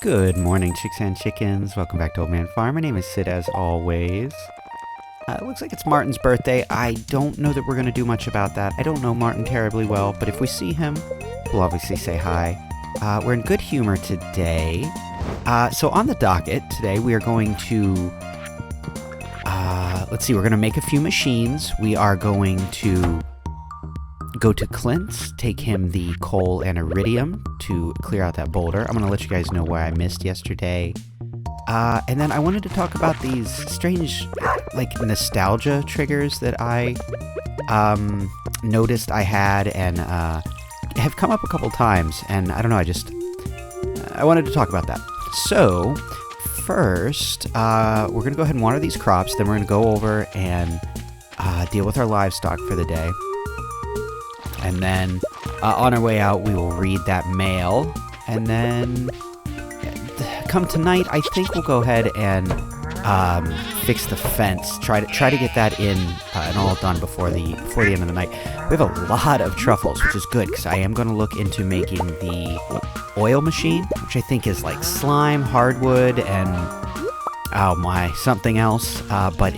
Good morning, chicks and chickens. Welcome back to Old Man Farm. My name is Sid, as always. It looks like it's Martin's birthday. I don't know that we're going to do much about that. I don't know Martin terribly well, but if we see him, we'll obviously say hi. We're in good humor today. So on the docket today, we are going to... let's see, we're going to make a few machines. We are going to go to Clint's, take him the coal and iridium to clear out that boulder. I'm going to let you guys know where I missed yesterday. And then I wanted to talk about these strange, like, nostalgia triggers that I noticed I had and have come up a couple times. And I don't know, I wanted to talk about that. So, first, we're going to go ahead and water these crops. Then we're going to go over and deal with our livestock for the day. And then, on our way out, we will read that mail. And then, come tonight, I think we'll go ahead and fix the fence. Try to get that in and all done before the end of the night. We have a lot of truffles, which is good because I am going to look into making the oil machine, which I think is like slime, hardwood, and oh my, something else. But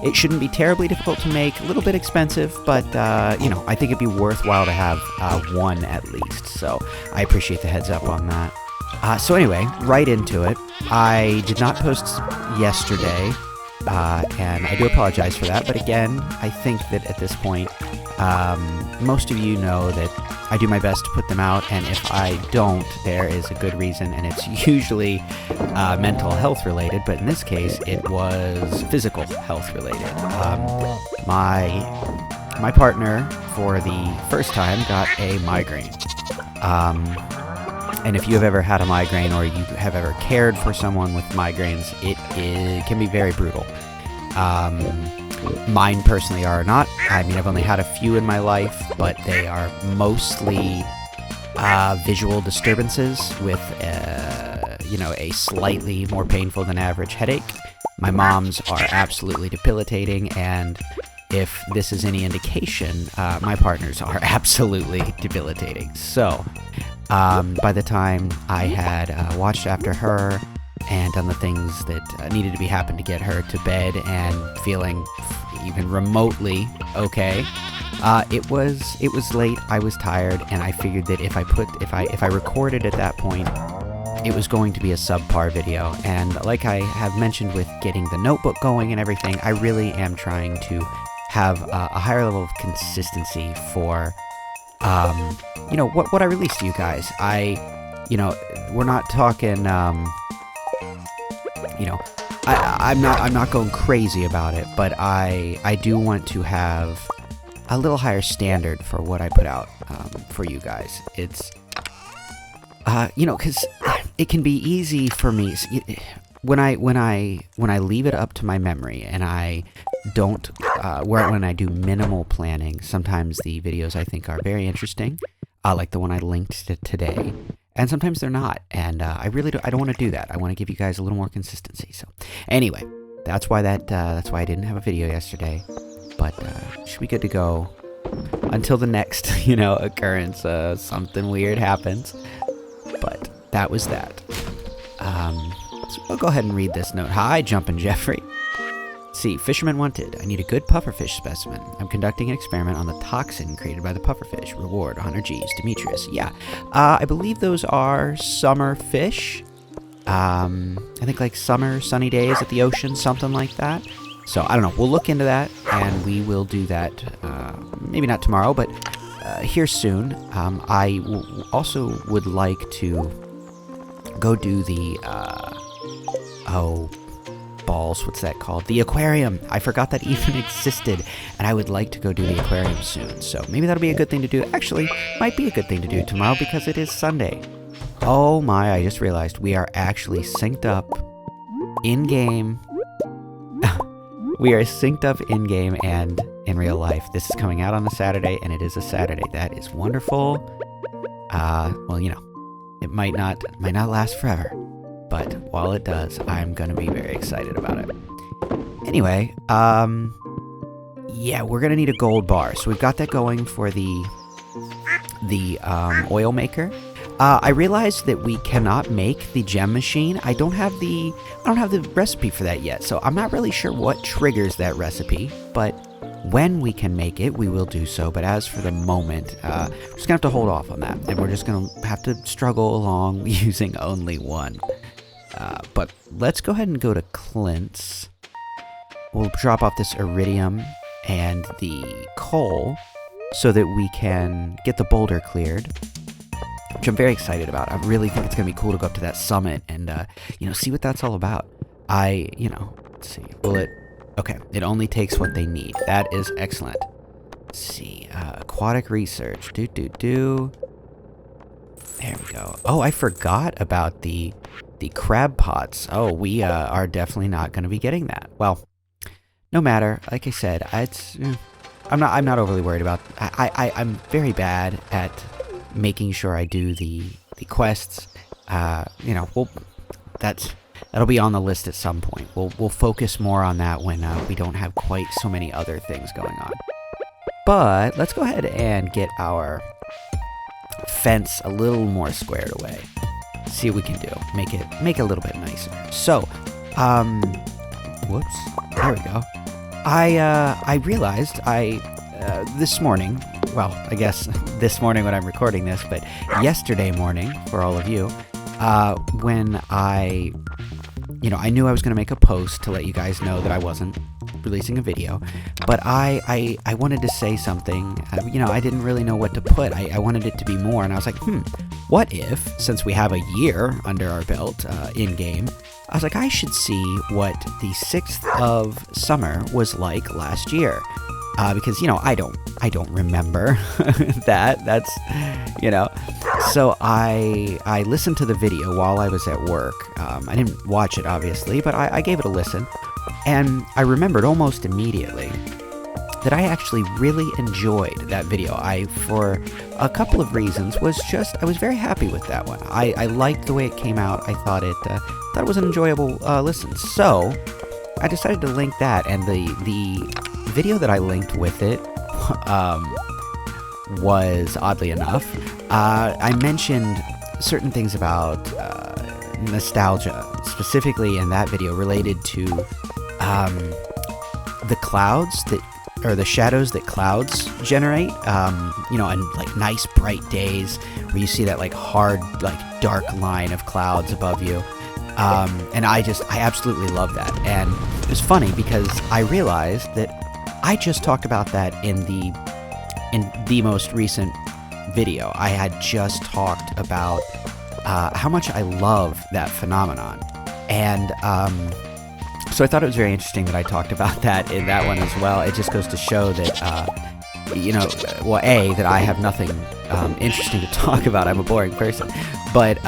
it shouldn't be terribly difficult to make, a little bit expensive, but, you know, I think it'd be worthwhile to have one at least, so I appreciate the heads up on that. So anyway, right into it. I did not post yesterday, and I do apologize for that, but again, I think that at this point, most of you know that I do my best to put them out, and if I don't, there is a good reason, and it's usually mental health related, but in this case, it was physical health related. My partner, for the first time, got a migraine. And if you have ever had a migraine or you have ever cared for someone with migraines, it can be very brutal. Mine personally are not. I mean, I've only had a few in my life, but they are mostly visual disturbances with, a slightly more painful than average headache. My mom's are absolutely debilitating, and if this is any indication, my partners are absolutely debilitating. So, by the time I had watched after her and done the things that needed to be happened to get her to bed and feeling even remotely okay, it was late. I was tired, and I figured that if I recorded at that point, it was going to be a subpar video. And like I have mentioned with getting the notebook going and everything, I really am trying to have a higher level of consistency for what I release to you guys. We're not talking, I'm not going crazy about it, but I do want to have a little higher standard for what I put out for you guys. It's, because it can be easy for me when I leave it up to my memory and I don't, when I do minimal planning, sometimes the videos I think are very interesting, like the one I linked to today, and sometimes they're not, and I don't want to do that. I want to give you guys a little more consistency. So anyway, that's why I didn't have a video yesterday, but should be good to go until the next, occurrence, something weird happens. But that was that. So I'll go ahead and read this note. Hi, Jumpin' Jeffrey. See, fisherman wanted. I need a good pufferfish specimen. I'm conducting an experiment on the toxin created by the pufferfish. Reward 100 G's. Demetrius. Yeah. I believe those are summer fish. I think like summer, sunny days at the ocean, something like that. So, I don't know. We'll look into that, and we will do that, maybe not tomorrow, but here soon. I also would like to go do the, balls, what's that called? The aquarium. I forgot that even existed, and I would like to go do the aquarium soon. So maybe that'll be a good thing to do. Actually, might be a good thing to do tomorrow because it is Sunday. Oh my, I just realized we are actually synced up in-game. We are synced up in-game and in real life. This is coming out on a Saturday, and it is a Saturday. That is wonderful. It might not last forever. But while it does, I'm going to be very excited about it. Anyway, yeah, we're going to need a gold bar. So we've got that going for the oil maker. I realized that we cannot make the gem machine. I don't have the recipe for that yet, so I'm not really sure what triggers that recipe, but when we can make it, we will do so. But as for the moment, we're just gonna have to hold off on that, and we're just gonna have to struggle along using only one. But let's go ahead and go to Clint's. We'll drop off this iridium and the coal so that we can get the boulder cleared, which I'm very excited about. I really think it's going to be cool to go up to that summit and, see what that's all about. Let's see. Okay, it only takes what they need. That is excellent. Let's see. Aquatic research. There we go. Oh, I forgot about the crab pots. Oh, we are definitely not going to be getting that. Well, no matter. Like I said, I'm not overly worried about. I'm very bad at making sure I do the quests. That'll be on the list at some point. We'll focus more on that when we don't have quite so many other things going on. But let's go ahead and get our fence a little more squared away. See what we can do. Make it a little bit nicer. So, whoops. There we go. I realized this morning, well, I guess this morning when I'm recording this, but yesterday morning for all of you, when I knew I was going to make a post to let you guys know that I wasn't releasing a video, but I wanted to say something. I didn't really know what to put. I wanted it to be more, and I was like, what if, since we have a year under our belt in-game, I was like, I should see what the 6th of summer was like last year. Because, I don't remember that. That's, So I listened to the video while I was at work. I didn't watch it, obviously, but I gave it a listen. And I remembered almost immediately that I actually really enjoyed that video. For a couple of reasons, I was very happy with that one. I liked the way it came out. I thought it was an enjoyable listen. So I decided to link that, and the video that I linked with it was, oddly enough, I mentioned certain things about nostalgia, specifically in that video related to the clouds or the shadows that clouds generate, and like nice bright days where you see that like hard, like dark line of clouds above you. And I absolutely love that. And it was funny because I realized that I just talked about that in the most recent video. I had just talked about how much I love that phenomenon. And so I thought it was very interesting that I talked about that in that one as well. It just goes to show that, that I have nothing interesting to talk about. I'm a boring person. But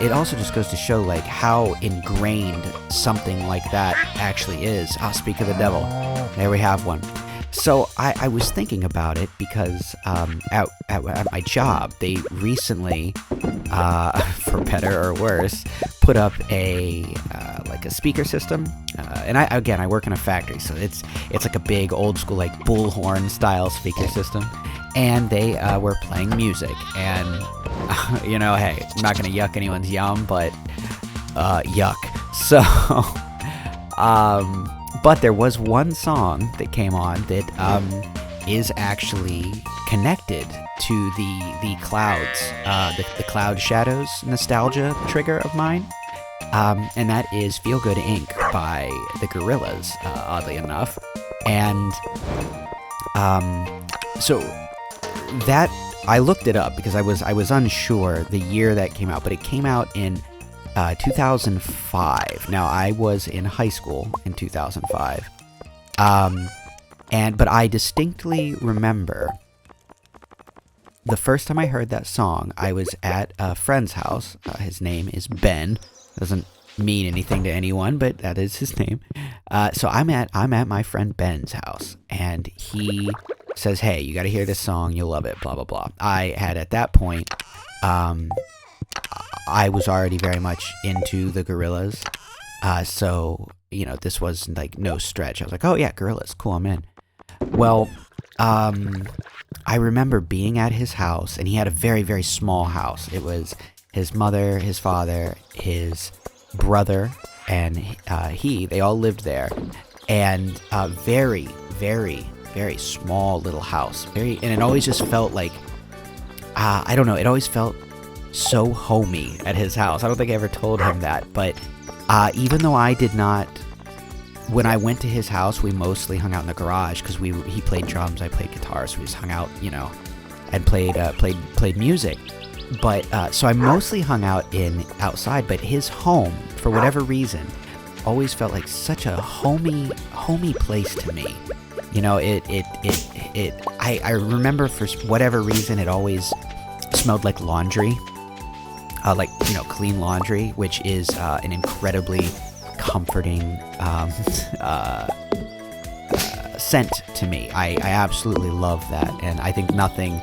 it also just goes to show, like, how ingrained something like that actually is. I'll speak of the devil. There we have one. So I was thinking about it because at my job, they recently, for better or worse, put up a speaker system. And I work in a factory, so it's like a big old school like bullhorn style speaker system. And they were playing music, and hey, I'm not gonna yuck anyone's yum, but yuck. So but there was one song that came on that is actually connected to the clouds, the cloud shadows nostalgia trigger of mine. And that is Feel Good Inc. by the Gorillaz, oddly enough. And so that, I looked it up because I was unsure the year that came out, but it came out in 2005. Now, I was in high school in 2005. But I distinctly remember the first time I heard that song, I was at a friend's house. His name is Ben. Doesn't mean anything to anyone, but that is his name. So I'm at my friend Ben's house, and he says, "Hey, you got to hear this song. You'll love it." Blah blah blah. I had at that point, I was already very much into the Gorillaz, so this was like no stretch. I was like, "Oh yeah, Gorillaz, cool, I'm in." Well, I remember being at his house, and he had a very very small house. It was his mother, his father, his brother, and they all lived there. And very, very, very small little house. And it always just felt like, I don't know, it always felt so homey at his house. I don't think I ever told him that, but even though I did not, when I went to his house, we mostly hung out in the garage because he played drums, I played guitar, so we just hung out, and played music. But so I mostly hung out outside, but his home, for whatever reason, always felt like such a homey place to me. I remember for whatever reason it always smelled like laundry, clean laundry, which is an incredibly comforting scent to me. I absolutely love that, and I think nothing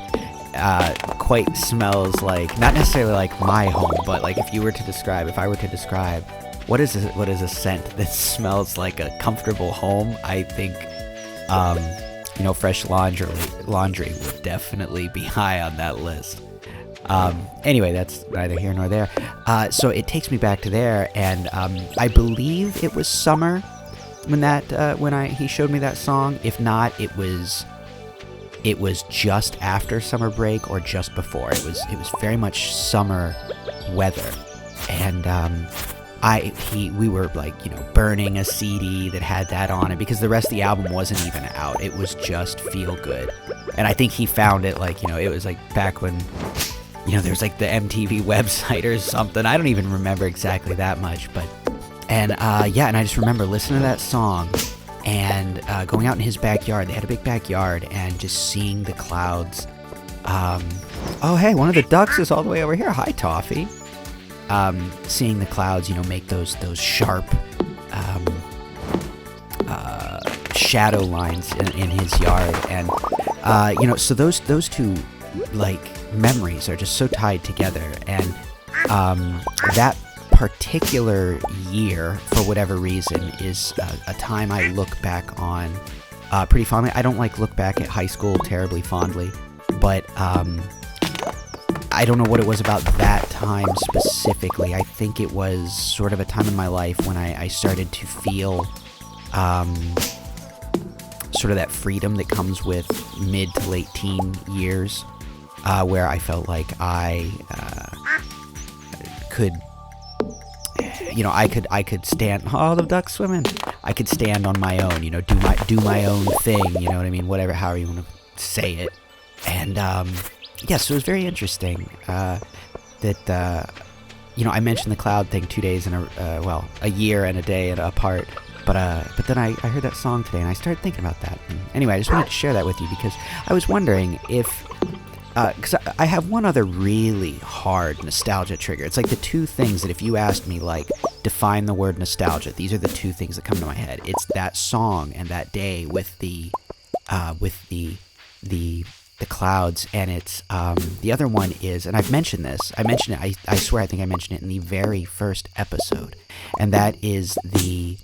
quite smells like, not necessarily like my home, but like if I were to describe what is a scent that smells like a comfortable home, I think fresh laundry would definitely be high on that list. Anyway, that's neither here nor there. So it takes me back to there, and I believe it was summer when he showed me that song. If not, it was just after summer break or just before. It was very much summer weather, and we were burning a CD that had that on it because the rest of the album wasn't even out. It was just Feel Good, and I think he found it it was back when there's the MTV website or something. I don't even remember exactly that much, and I just remember listening to that song and going out in his backyard. They had a big backyard, and just seeing the clouds. Oh hey, one of the ducks is all the way over here. Hi, Toffee. Seeing the clouds, make those sharp shadow lines in his yard, and so those two memories are just so tied together, and that particular year, for whatever reason, is a time I look back on pretty fondly. I don't look back at high school terribly fondly, but I don't know what it was about that time specifically. I think it was sort of a time in my life when I started to feel sort of that freedom that comes with mid to late teen years, where I felt like I could, I could stand. Oh, the duck's swimming. I could stand on my own, do my own thing. You know what I mean? Whatever, however you want to say it. And so it was very interesting that I mentioned the cloud thing 2 days a year and a day apart. But then I heard that song today, and I started thinking about that. And anyway, I just wanted to share that with you because I was wondering if, because I have one other really hard nostalgia trigger. It's the two things that if you asked me, define the word nostalgia, these are the two things that come to my head. It's that song and that day with the clouds, and it's the other one is, and I've mentioned this. I mentioned it. I swear I think I mentioned it in the very first episode, and that is the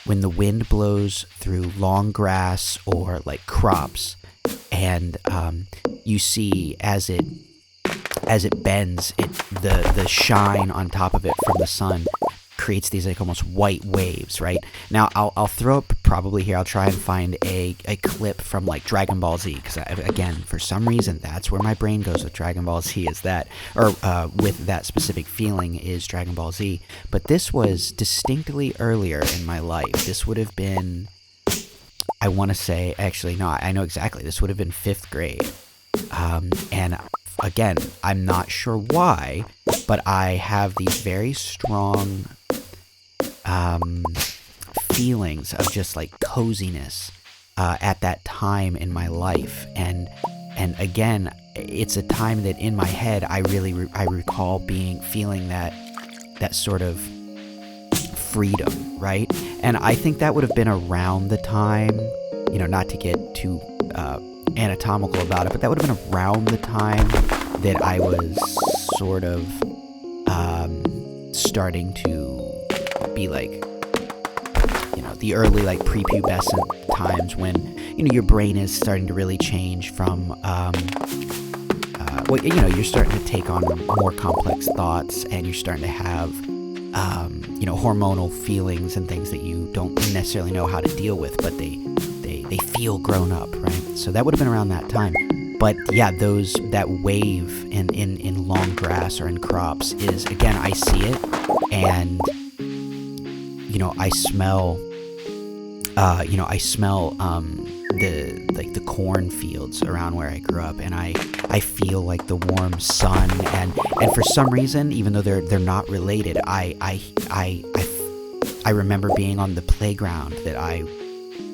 when the wind blows through long grass or crops, and you see as it bends, the shine on top of it from the sun creates these almost white waves, right? Now I'll throw up probably here. I'll try and find a clip from Dragon Ball Z, because again, for some reason, that's where my brain goes with Dragon Ball Z, is that, or with that specific feeling is Dragon Ball Z. But this was distinctly earlier in my life. This would have been, I want to say, actually no, I know exactly. This would have been 5th grade, and again, I'm not sure why, but I have these very strong feelings of just coziness at that time in my life, and again, it's a time that in my head I recall feeling that sort of freedom, right? And I think that would have been around the time, not to get too anatomical about it, but that would have been around the time that I was sort of starting to be the early prepubescent times when your brain is starting to really change from well, you know, you're starting to take on more complex thoughts, and you're starting to have, you know, hormonal feelings and things that you don't necessarily know how to deal with, but they feel grown up, right? So that would have been around that time. But yeah, that wave in long grass or in crops is, again, I see it, and you know, I smell the cornfields around where I grew up, and I feel like the warm sun, and for some reason, even though they're not related, I remember being on the playground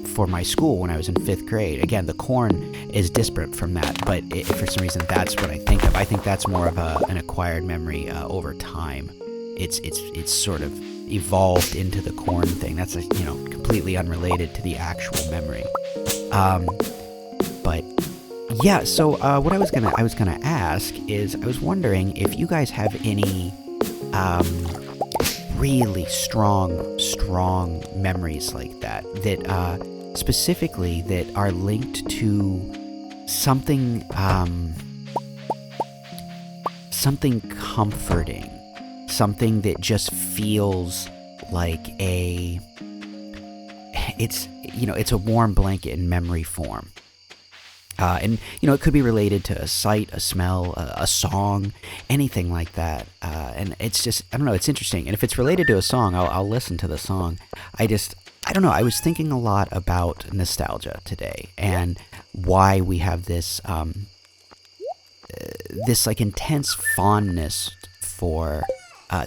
for my school when I was in 5th grade. Again, the corn is disparate from that, but for some reason that's what I think of. I think that's more of an acquired memory over time. It's sort of evolved into the corn thing. That's you know, completely unrelated to the actual memory. But yeah, so what I was gonna ask is, I was wondering if you guys have any really strong memories like that specifically that are linked to something comforting, something that just feels like it's a warm blanket in memory form. And, you know, it could be related to a sight, a smell, a song, anything like that. And it's just, I don't know, it's interesting. And if it's related to a song, I'll listen to the song. I don't know, I was thinking a lot about nostalgia today, and why we have this, this like intense fondness for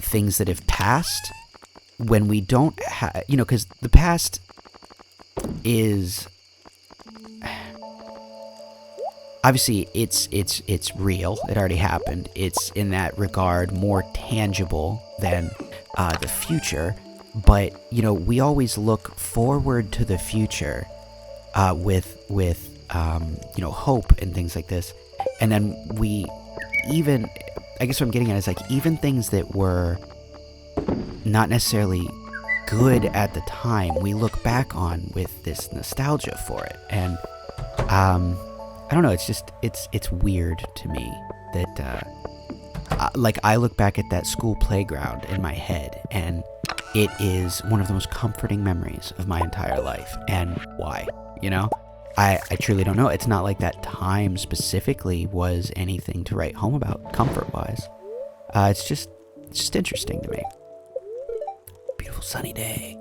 things that have passed, when we don't have, you know, because the past is, obviously it's real. It already happened. It's in that regard more tangible than the future. But you know, we always look forward to the future with you know, hope and things like this. And then we even, I guess what I'm getting at is, like, even things that were not necessarily good at the time, we look back on with this nostalgia for it. And I don't know, it's just, it's weird to me that like, I look back at that school playground in my head, and it is one of the most comforting memories of my entire life. And why? You know, I truly don't know. It's not like that time specifically was anything to write home about, comfort-wise. It's just interesting to me. Beautiful sunny day.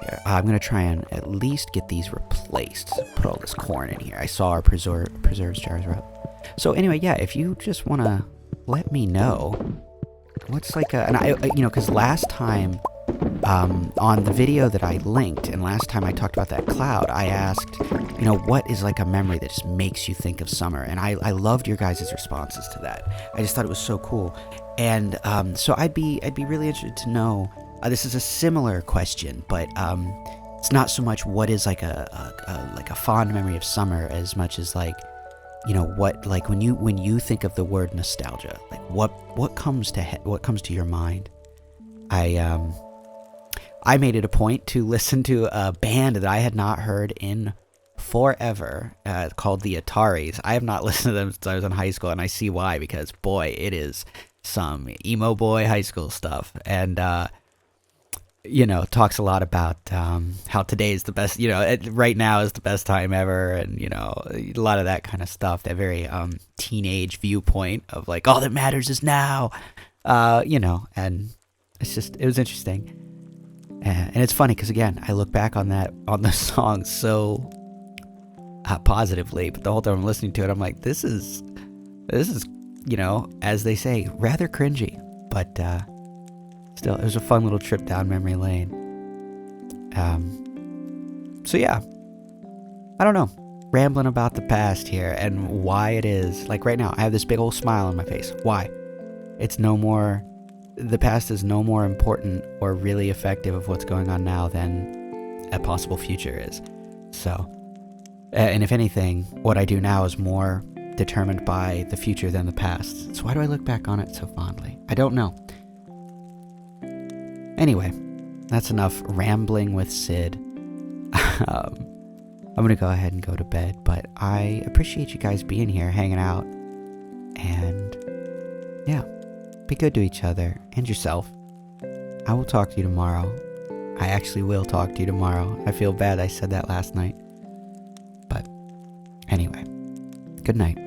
Here, I'm gonna try and at least get these replaced. Put all this corn in here. I saw our preserves jars were up. So anyway, yeah, if you just wanna let me know what's like and I you know, because last time, on the video that I linked, and last time I talked about that cloud, I asked, you know, what is like a memory that just makes you think of summer? And I loved your guys' responses to that. I just thought it was so cool. And so I'd be really interested to know, this is a similar question, but it's not so much what is like a fond memory of summer, as much as like, you know, what, like when you think of the word nostalgia, like what comes to your mind? I made it a point to listen to a band that I had not heard in forever, called the Ataris. I have not listened to them since I was in high school, and I see why, because boy, it is some emo boy high school stuff. And you know, talks a lot about how today is the best, you know, right now is the best time ever, and you know, a lot of that kind of stuff, that very teenage viewpoint of like, all that matters is now, you know. And it was interesting. And it's funny because, again, I look back on the song so positively, but the whole time I'm listening to it, I'm like, this is, you know, as they say, rather cringy. But still, it was a fun little trip down memory lane. So yeah, I don't know, rambling about the past here and why it is. Like right now, I have this big old smile on my face. Why? It's no more. The past is no more important or really effective of what's going on now than a possible future is. So, and if anything, what I do now is more determined by the future than the past. So why do I look back on it so fondly? I don't know. Anyway, that's enough rambling with Sid. I'm gonna go ahead and go to bed, but I appreciate you guys being here, hanging out. And yeah, be good to each other and yourself. I will talk to you tomorrow. I actually will talk to you tomorrow. I feel bad I said that last night. But anyway, good night.